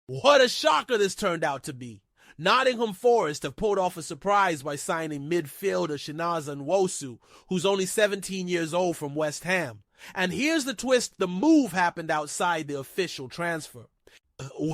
What a shocker this turned out to be. Nottingham Forest have pulled off a surprise by signing midfielder Chinaza Nwosu, who's only 17 years old, from West Ham. And here's the twist: the move happened outside the official transfer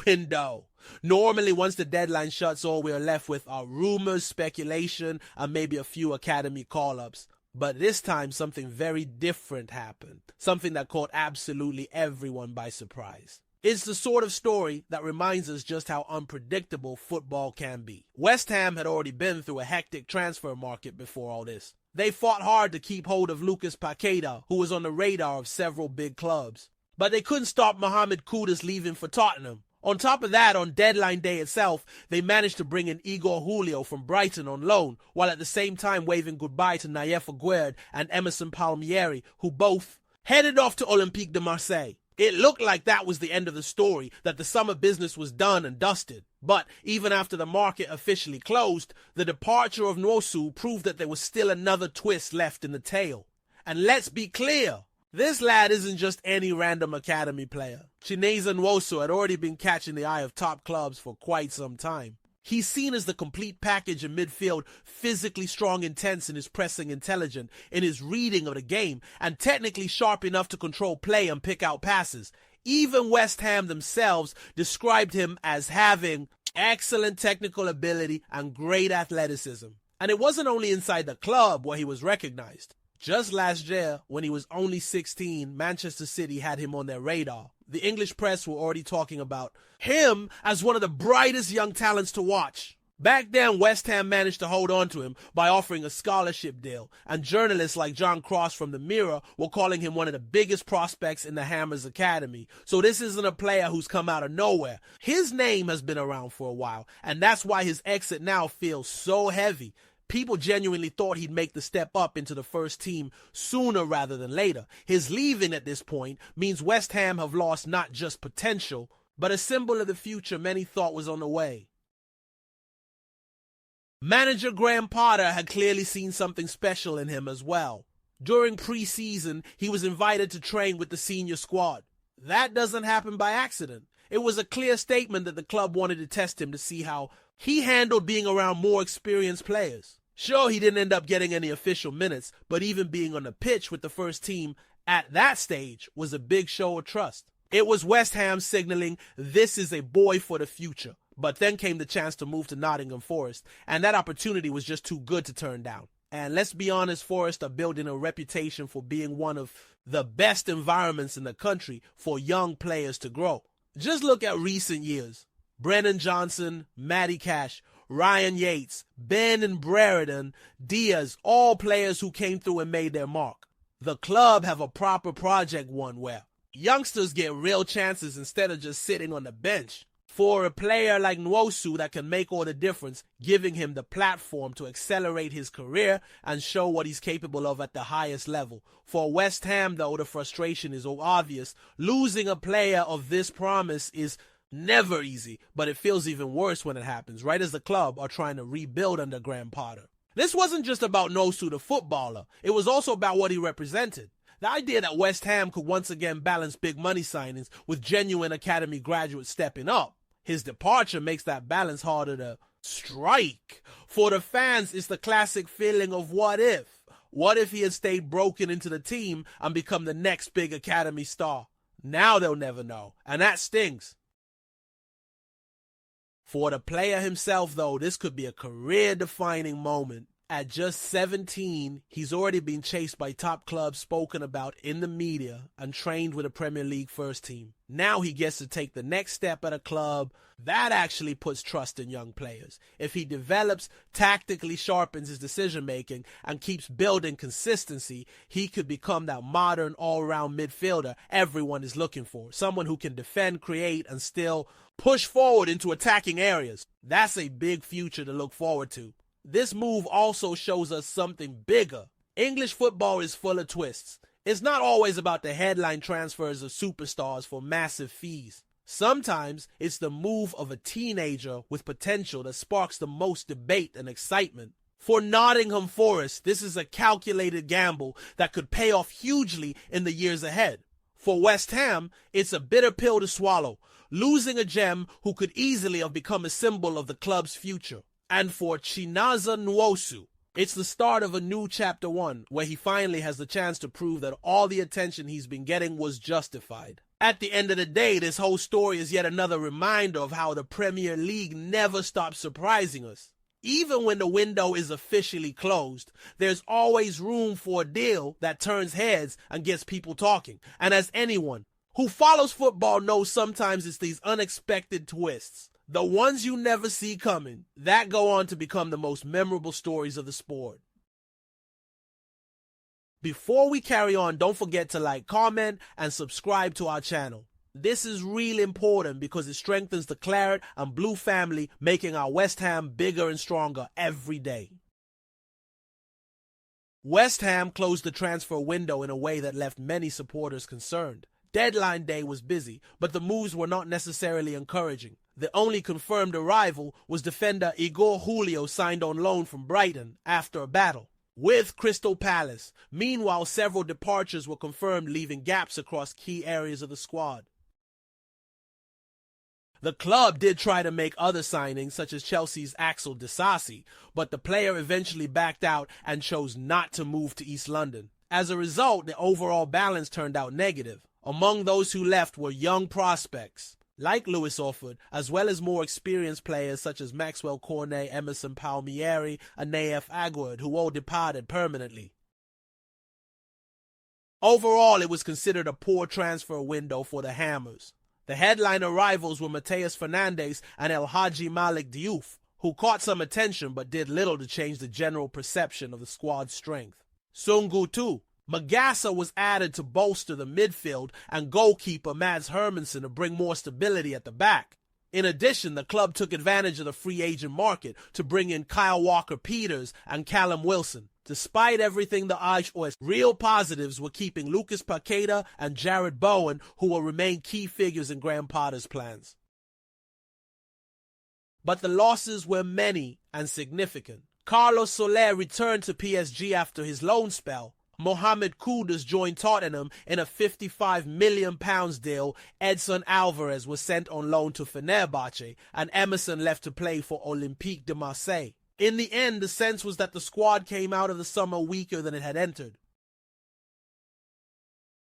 window. Normally, once the deadline shuts, all we are left with are rumors, speculation, and maybe a few academy call-ups. But this time, something very different happened. Something that caught absolutely everyone by surprise. It's the sort of story that reminds us just how unpredictable football can be. West Ham had already been through a hectic transfer market before all this. They fought hard to keep hold of Lucas Paqueta, who was on the radar of several big clubs. But they couldn't stop Mohamed Kudus leaving for Tottenham. On top of that, on deadline day itself, they managed to bring in Igor Julio from Brighton on loan, while at the same time waving goodbye to Nayef Aguerd and Emerson Palmieri, who both headed off to Olympique de Marseille. It looked like that was the end of the story, that the summer business was done and dusted. But even after the market officially closed, the departure of Nwosu proved that there was still another twist left in the tale. And let's be clear, this lad isn't just any random academy player. Chinaza Nwosu had already been catching the eye of top clubs for quite some time. He's seen as the complete package in midfield, physically strong, intense in his pressing, intelligent in his reading of the game, and technically sharp enough to control play and pick out passes. Even West Ham themselves described him as having excellent technical ability and great athleticism. And it wasn't only inside the club where he was recognized. Just last year, when he was only 16, Manchester City had him on their radar. The English press were already talking about him as one of the brightest young talents to watch. Back then, West Ham managed to hold on to him by offering a scholarship deal, and journalists like John Cross from the Mirror were calling him one of the biggest prospects in the Hammers Academy. So this isn't a player who's come out of nowhere. His name has been around for a while, and that's why his exit now feels so heavy. People genuinely thought he'd make the step up into the first team sooner rather than later. His leaving at this point means West Ham have lost not just potential, but a symbol of the future many thought was on the way. Manager Graham Potter had clearly seen something special in him as well. During pre-season, he was invited to train with the senior squad. That doesn't happen by accident. It was a clear statement that the club wanted to test him to see how he handled being around more experienced players. Sure, he didn't end up getting any official minutes, but even being on the pitch with the first team at that stage was a big show of trust. It was West Ham signaling this is a boy for the future. But then came the chance to move to Nottingham Forest, and that opportunity was just too good to turn down. And let's be honest, Forest are building a reputation for being one of the best environments in the country for young players to grow. Just look at recent years. Brennan Johnson, Matty Cash, Ryan Yates, Ben and Brereton, Diaz, all players who came through and made their mark. The club have a proper project one where youngsters get real chances instead of just sitting on the bench. For a player like Nwosu that can make all the difference, giving him the platform to accelerate his career and show what he's capable of at the highest level. For West Ham, though, the frustration is obvious. Losing a player of this promise is never easy, but it feels even worse when it happens, right as the club are trying to rebuild under Graham Potter. This wasn't just about Nwosu the footballer, it was also about what he represented. The idea that West Ham could once again balance big money signings with genuine academy graduates stepping up. His departure makes that balance harder to strike. For the fans, it's the classic feeling of what if? What if he had stayed broken into the team and become the next big academy star? Now they'll never know, and that stings. For the player himself, though, this could be a career-defining moment. At just 17, he's already been chased by top clubs, spoken about in the media, and trained with a Premier League first team. Now he gets to take the next step at a club that actually puts trust in young players. If he develops, tactically sharpens his decision-making, and keeps building consistency, he could become that modern all-round midfielder everyone is looking for. Someone who can defend, create, and still push forward into attacking areas. That's a big future to look forward to. This move also shows us something bigger. English football is full of twists. It's not always about the headline transfers of superstars for massive fees. Sometimes it's the move of a teenager with potential that sparks the most debate and excitement. For Nottingham Forest, this is a calculated gamble that could pay off hugely in the years ahead. For West Ham, it's a bitter pill to swallow. losing a gem who could easily have become a symbol of the club's future. And for Chinaza Nwosu, it's the start of a new chapter 1, where he finally has the chance to prove that all the attention he's been getting was justified. At the end of the day, this whole story is yet another reminder of how the Premier League never stops surprising us. Even when the window is officially closed, there's always room for a deal that turns heads and gets people talking. And as anyone who follows football knows, sometimes it's these unexpected twists, the ones you never see coming, that go on to become the most memorable stories of the sport. Before we carry on, don't forget to like, comment, and subscribe to our channel. This is really important because it strengthens the Claret and Blue family, making our West Ham bigger and stronger every day. West Ham closed the transfer window in a way that left many supporters concerned. Deadline day was busy, but the moves were not necessarily encouraging. The only confirmed arrival was defender Igor Julio, signed on loan from Brighton after a battle with Crystal Palace. Meanwhile, several departures were confirmed, leaving gaps across key areas of the squad. The club did try to make other signings, such as Chelsea's Axel Disasi, but the player eventually backed out and chose not to move to East London. As a result, the overall balance turned out negative. Among those who left were young prospects, like Lewis Orford, as well as more experienced players such as Maxwell Cornet, Emerson Palmieri, and Naef Aguerd, who all departed permanently. Overall, it was considered a poor transfer window for the Hammers. The headline arrivals were Mateus Fernandes and El Hadji Malik Diouf, who caught some attention but did little to change the general perception of the squad's strength. Sungu too. Magassa was added to bolster the midfield, and goalkeeper Mads Hermansen to bring more stability at the back. In addition, the club took advantage of the free agent market to bring in Kyle Walker-Peters and Callum Wilson. Despite everything, the Irish real positives were keeping Lucas Paqueta and Jared Bowen, who will remain key figures in Graham Potter's plans. But the losses were many and significant. Carlos Soler returned to PSG after his loan spell. Mohamed Kudus joined Tottenham in a £55 million deal. Edson Alvarez was sent on loan to Fenerbahce, and Emerson left to play for Olympique de Marseille. In the end, the sense was that the squad came out of the summer weaker than it had entered.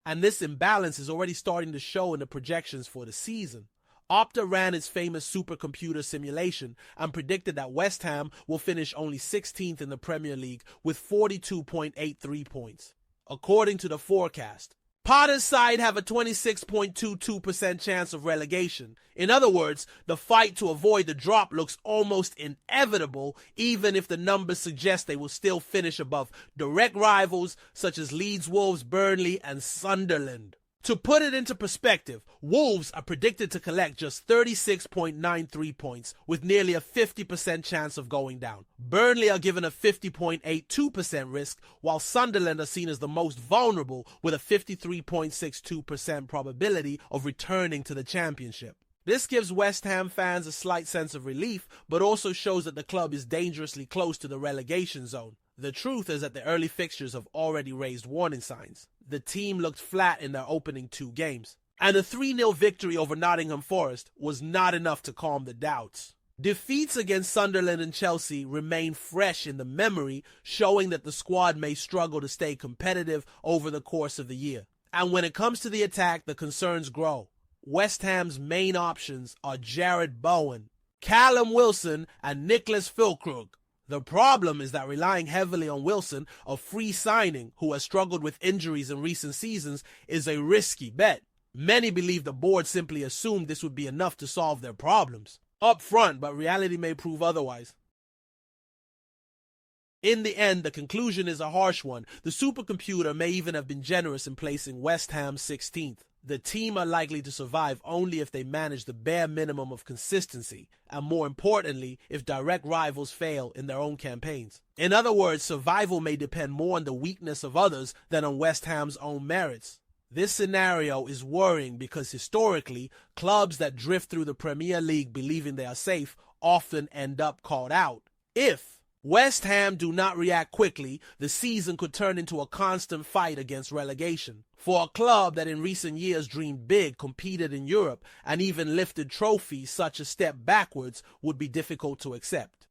And this imbalance is already starting to show in the projections for the season. Opta ran its famous supercomputer simulation and predicted that West Ham will finish only 16th in the Premier League with 42.83 points. According to the forecast, Potter's side have a 26.22% chance of relegation. In other words, the fight to avoid the drop looks almost inevitable, even if the numbers suggest they will still finish above direct rivals such as Leeds, Wolves, Burnley, and Sunderland. To put it into perspective, Wolves are predicted to collect just 36.93 points with nearly a 50% chance of going down. Burnley are given a 50.82% risk, while Sunderland are seen as the most vulnerable with a 53.62% probability of returning to the Championship. This gives West Ham fans a slight sense of relief, but also shows that the club is dangerously close to the relegation zone. The truth is that the early fixtures have already raised warning signs. The team looked flat in their opening 2 games, and a 3-0 victory over Nottingham Forest was not enough to calm the doubts. Defeats against Sunderland and Chelsea remain fresh in the memory, showing that the squad may struggle to stay competitive over the course of the year. And when it comes to the attack, the concerns grow. West Ham's main options are Jared Bowen, Callum Wilson, and Nicholas Füllkrug. The problem is that relying heavily on Wilson, a free signing who has struggled with injuries in recent seasons, is a risky bet. Many believe the board simply assumed this would be enough to solve their problems up front, but reality may prove otherwise. In the end, the conclusion is a harsh one. The supercomputer may even have been generous in placing West Ham 16th. The team are likely to survive only if they manage the bare minimum of consistency, and more importantly, if direct rivals fail in their own campaigns. In other words, survival may depend more on the weakness of others than on West Ham's own merits. This scenario is worrying because historically, clubs that drift through the Premier League believing they are safe often end up caught out. If West Ham do not react quickly, the season could turn into a constant fight against relegation. For a club that in recent years dreamed big, competed in Europe, and even lifted trophies, such a step backwards would be difficult to accept.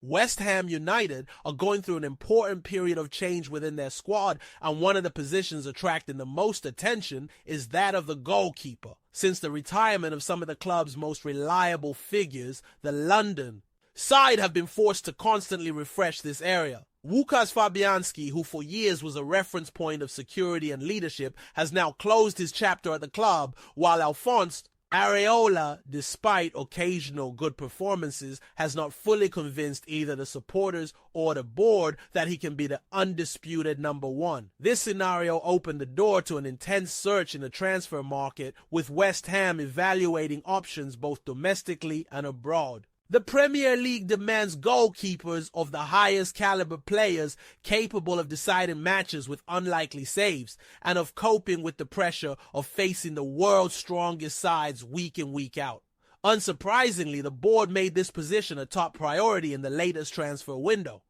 West Ham United are going through an important period of change within their squad, and one of the positions attracting the most attention is that of the goalkeeper. Since the retirement of some of the club's most reliable figures, the London side have been forced to constantly refresh this area. Łukasz Fabianski, who for years was a reference point of security and leadership, has now closed his chapter at the club, while Alphonse Areola, despite occasional good performances, has not fully convinced either the supporters or the board that he can be the undisputed number one. This scenario opened the door to an intense search in the transfer market, with West Ham evaluating options both domestically and abroad. The Premier League demands goalkeepers of the highest caliber players capable of deciding matches with unlikely saves and of coping with the pressure of facing the world's strongest sides week in, week out. Unsurprisingly, the board made this position a top priority in the latest transfer window.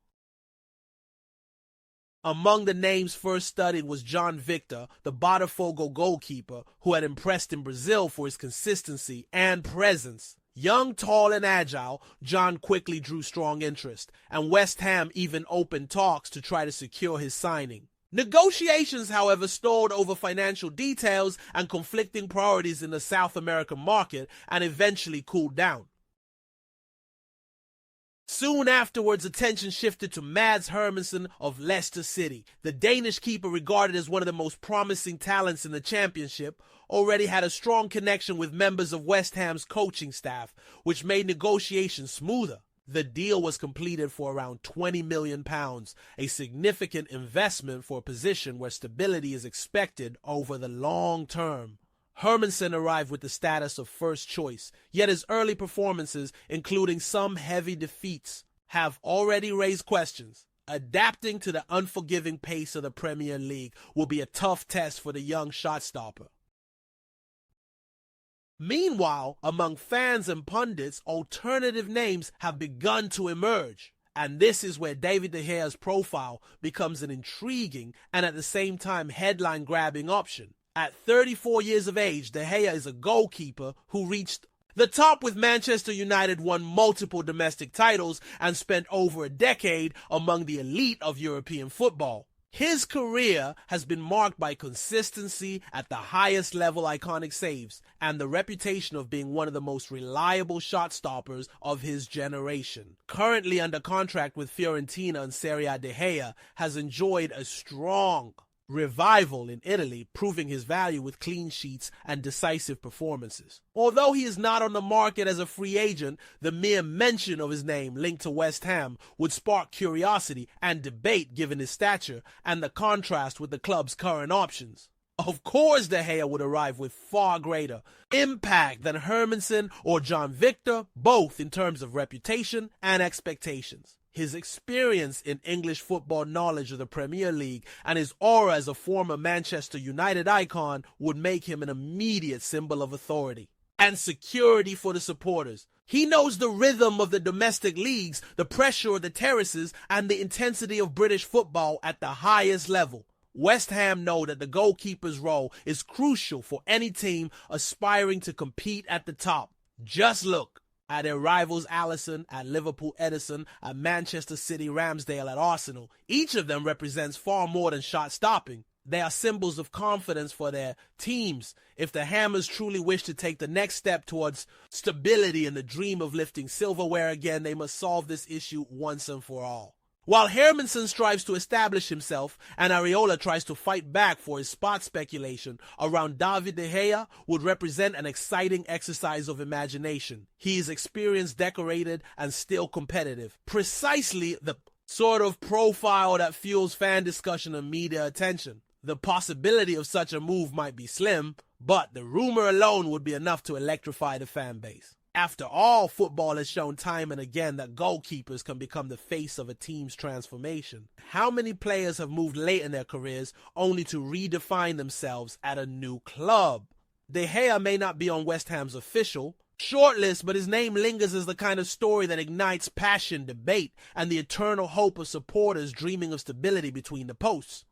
Among the names first studied was John Victor, the Botafogo goalkeeper, who had impressed in Brazil for his consistency and presence. Young, tall, and agile, John quickly drew strong interest, and West Ham even opened talks to try to secure his signing. Negotiations, however, stalled over financial details and conflicting priorities in the South American market, and eventually cooled down. Soon afterwards, attention shifted to Mads Hermansen of Leicester City. The Danish keeper, regarded as one of the most promising talents in the championship, already had a strong connection with members of West Ham's coaching staff, which made negotiations smoother. The deal was completed for around £20 million, a significant investment for a position where stability is expected over the long term. Hermansen arrived with the status of first choice, yet his early performances, including some heavy defeats, have already raised questions. Adapting to the unforgiving pace of the Premier League will be a tough test for the young shot-stopper. Meanwhile, among fans and pundits, alternative names have begun to emerge. And this is where David De Gea's profile becomes an intriguing and at the same time headline-grabbing option. At 34 years of age, De Gea is a goalkeeper who reached the top with Manchester United, won multiple domestic titles, and spent over a decade among the elite of European football. His career has been marked by consistency at the highest level, iconic saves, and the reputation of being one of the most reliable shot stoppers of his generation. Currently under contract with Fiorentina and Serie A, De Gea has enjoyed a strong revival in Italy, proving his value with clean sheets and decisive performances. Although he is not on the market as a free agent, the mere mention of his name linked to West Ham would spark curiosity and debate given his stature and the contrast with the club's current options. Of course, De Gea would arrive with far greater impact than Hermansen or John Victor, both in terms of reputation and expectations. His experience in English football, knowledge of the Premier League, and his aura as a former Manchester United icon would make him an immediate symbol of authority and security for the supporters. He knows the rhythm of the domestic leagues, the pressure of the terraces, and the intensity of British football at the highest level. West Ham know that the goalkeeper's role is crucial for any team aspiring to compete at the top. Just look at their rivals Alisson at Liverpool, Edison at Manchester City, Ramsdale at Arsenal. Each of them represents far more than shot stopping. They are symbols of confidence for their teams. If the Hammers truly wish to take the next step towards stability and the dream of lifting silverware again, they must solve this issue once and for all. While Hermansen strives to establish himself and Areola tries to fight back for his spot speculation around David De Gea would represent an exciting exercise of imagination. He is experienced, decorated, and still competitive. Precisely the sort of profile that fuels fan discussion and media attention. The possibility of such a move might be slim, but the rumor alone would be enough to electrify the fan base. After all, football has shown time and again that goalkeepers can become the face of a team's transformation. How many players have moved late in their careers only to redefine themselves at a new club? De Gea may not be on West Ham's official Shortlist, but his name lingers as the kind of story that ignites passion, debate, and the eternal hope of supporters dreaming of stability between the posts.